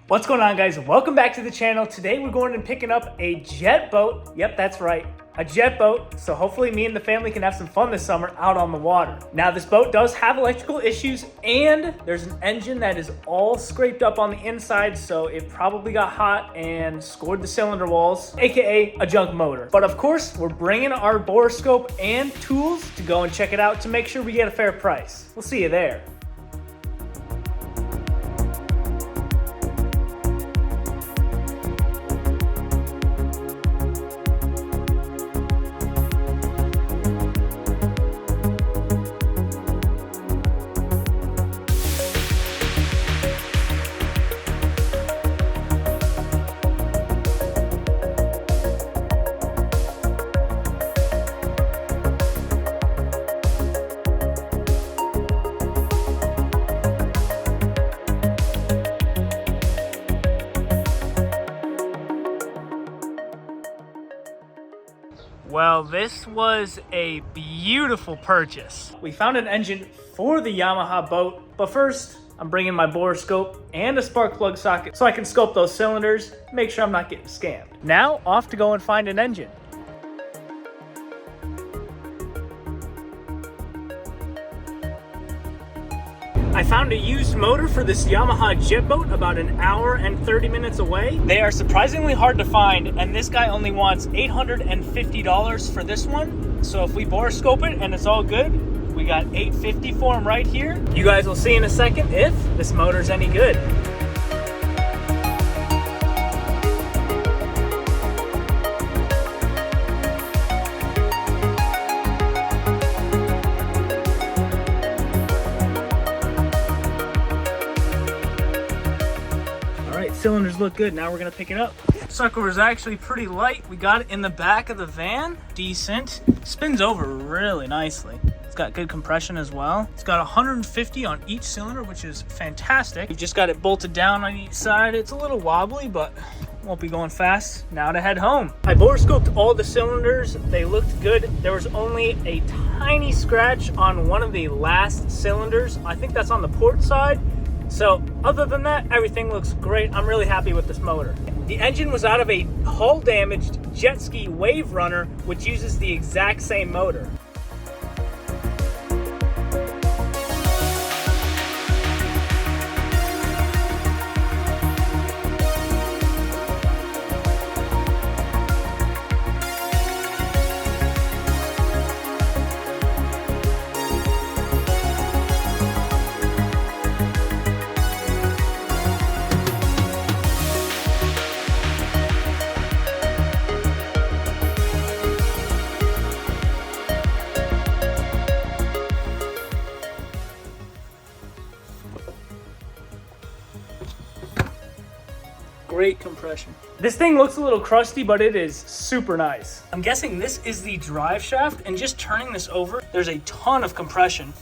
What's going on, guys? Welcome back to the channel. Today we're going and picking up a jet boat. Yep, that's right, a jet boat. So hopefully me and the family can have some fun this summer out on the water. Now this boat does have electrical issues and there's an engine that is all scraped up on the inside, so it probably got hot and scored the cylinder walls, aka a junk motor. But of course, we're bringing our borescope and tools to go and check it out to make sure we get a fair price. We'll see you there. Well, this was a beautiful purchase. We found an engine for the Yamaha boat, but first I'm bringing my borescope and a spark plug socket so I can scope those cylinders, make sure I'm not getting scammed. Now off to go and find an engine. I found a used motor for this Yamaha jet boat about an hour and 30 minutes away. They are surprisingly hard to find, and this guy only wants $850 for this one. So if we borescope it and it's all good, we got $850 for him right here. You guys will see in a second if this motor's any good. Cylinders look good. Now we're gonna pick it up. Sucker was actually pretty light. We got it in the back of the van. Decent. Spins over really nicely. It's got good compression as well. It's got 150 on each cylinder, which is fantastic. We've just got it bolted down on each side. It's a little wobbly, but won't be going fast. Now to head home. I borescoped all the cylinders. They looked good. There was only a tiny scratch on one of the last cylinders. I think that's on the port side. So other than that, everything looks great. I'm really happy with this motor. The engine was out of a hull damaged jet ski wave runner, which uses the exact same motor. Great compression. This thing looks a little crusty, but it is super nice. I'm guessing this is the drive shaft, and just turning this over, there's a ton of compression.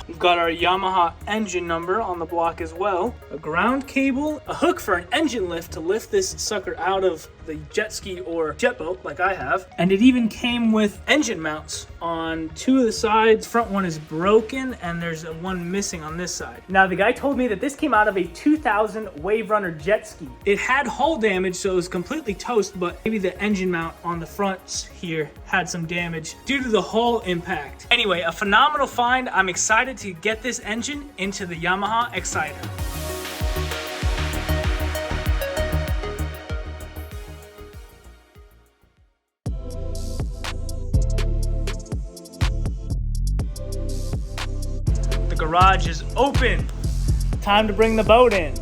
We've got our Yamaha engine number on the block as well, a ground cable, a hook for an engine lift to lift this sucker out of the jet ski or jet boat like I have, and it even came with engine mounts on two of the sides. Front one is broken and there's one missing on this side. Now the guy told me that this came out of a 2000 Wave Runner jet ski. It had hull damage, so it was completely toast, but maybe the engine mount on the front here had some damage due to the hull impact. Anyway, a phenomenal find. I'm excited to get this engine into the Yamaha Exciter. The garage is open. Time to bring the boat in.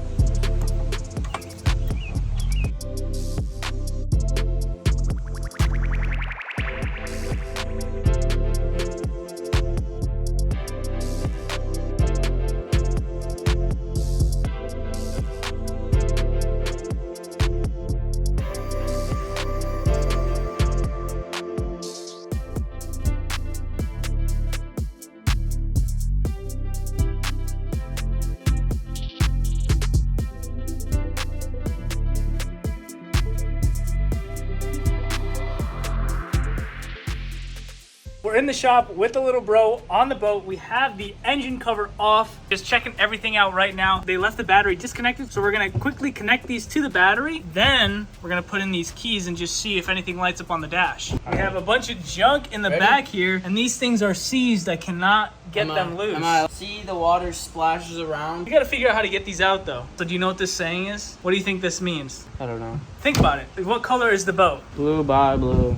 we're in the shop with the little bro on the boat. We have the engine cover off, just checking everything out right now. They left the battery disconnected, so we're gonna quickly connect these to the battery. Then we're gonna put in these keys and just see if anything lights up on the dash. We have a bunch of junk in the back here, and these things are seized. I cannot get them loose. See the water splashes around. We gotta figure out how to get these out though. So do you know what this saying is? What do you think this means? I don't know. Think about it. What color is the boat? Blue by blue.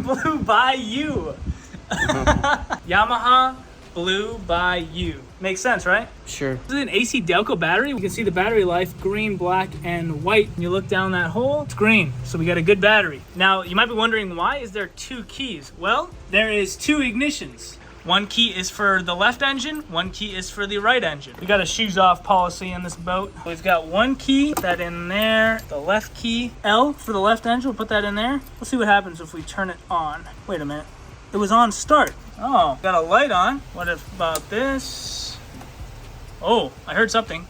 Blue by you. Yamaha, blue by you. Makes sense, right? Sure. This is an AC Delco battery. You can see the battery life, green, black, and white. When you look down that hole, it's green. So we got a good battery. Now, you might be wondering, why is there 2 keys? Well, there is 2 ignitions. One key is for the left engine, one key is for the right engine. We got a shoes off policy in this boat. We've got one key, put that in there. The left key, L for the left engine, we'll put that in there. Let's see what happens if we turn it on. Wait a minute, it was on start. Oh, got a light on. What about this? Oh, I heard something.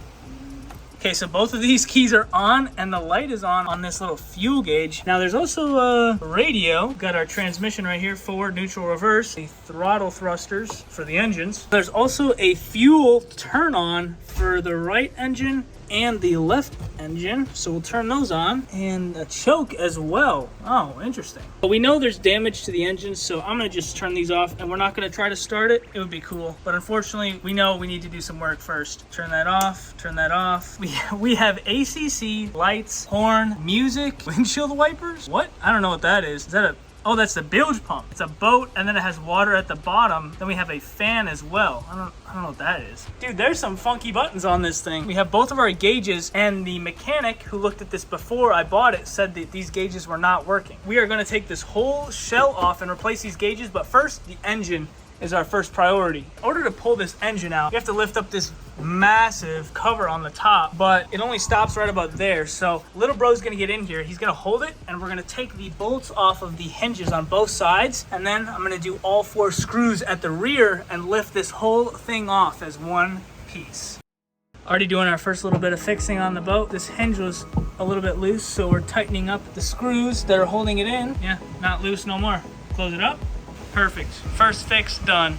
Okay, so both of these keys are on and the light is on this little fuel gauge. Now there's also a radio. Got our transmission right here, forward, neutral, reverse. The throttle thrusters for the engines. There's also a fuel turn on for the right engine and the left engine. So we'll turn those on, and a choke as well. Oh, interesting. But we know there's damage to the engine, so I'm gonna just turn these off, and we're not gonna try to start it. It would be cool, but unfortunately we know we need to do some work first. Turn that off, turn that off. We have ACC, lights, horn, music, windshield wipers. What? I don't know what that is. Is that a... Oh, that's the bilge pump. It's a boat, and then it has water at the bottom. Then we have a fan as well. I don't know what that is. Dude, there's some funky buttons on this thing. We have both of our gauges, and the mechanic who looked at this before I bought it said that these gauges were not working. We are gonna take this whole shell off and replace these gauges, but first, the engine is our first priority. In order to pull this engine out, you have to lift up this massive cover on the top, but it only stops right about there. So little bro's gonna get in here, he's gonna hold it, and we're gonna take the bolts off of the hinges on both sides, and then I'm gonna do all 4 screws at the rear and lift this whole thing off as one piece. Already doing our first little bit of fixing on the boat. This hinge was a little bit loose, so we're tightening up the screws that are holding it in. Yeah, not loose no more. Close it up. Perfect. First fix done.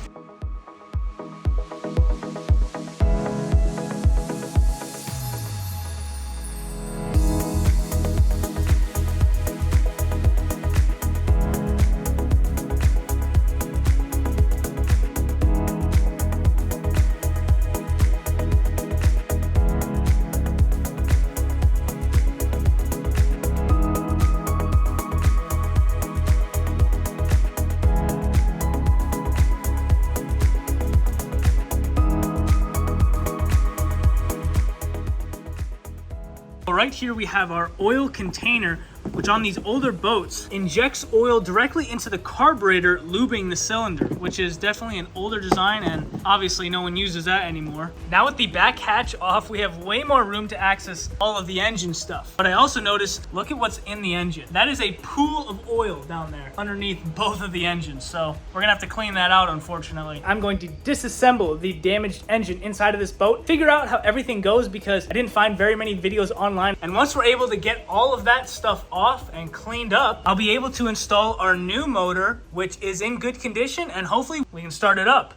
Right here we have our oil container, which on these older boats injects oil directly into the carburetor, lubing the cylinder, which is definitely an older design, and obviously no one uses that anymore. Now with the back hatch off, we have way more room to access all of the engine stuff. But I also noticed, look at what's in the engine. That is a pool of oil down there underneath both of the engines, so we're gonna have to clean that out, unfortunately. I'm going to disassemble the damaged engine inside of this boat, figure out how everything goes, because I didn't find very many videos online. And once we're able to get all of that stuff off and cleaned up, I'll be able to install our new motor, which is in good condition, and hopefully we can start it up.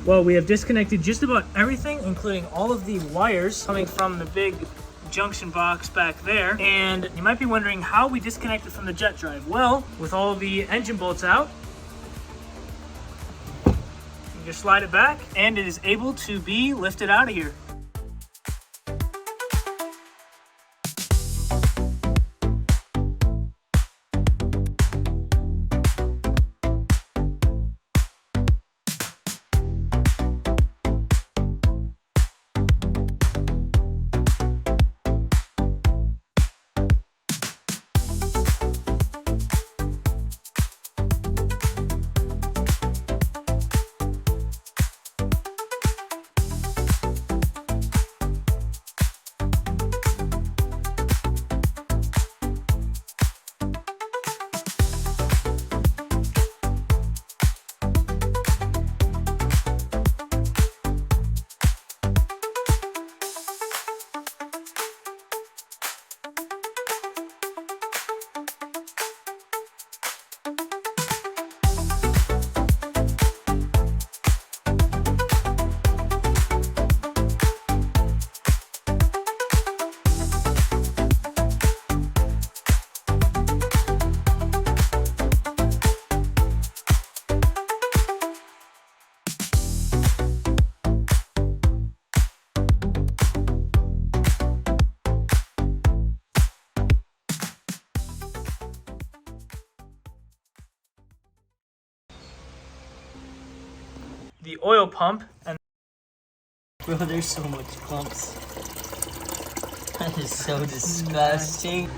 Well, we have disconnected just about everything, including all of the wires coming from the big junction box back there. And you might be wondering how we disconnected from the jet drive. Well, with all of the engine bolts out, you just slide it back and it is able to be lifted out of here. The oil pump and Bro, there's so much clumps. That is so disgusting.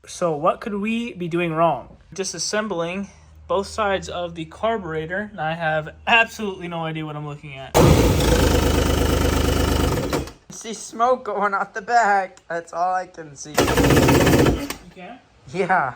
so what could we be doing wrong? Disassembling both sides of the carburetor, and I have absolutely no idea what I'm looking at. See smoke going out the back. That's all I can see. You can? Yeah.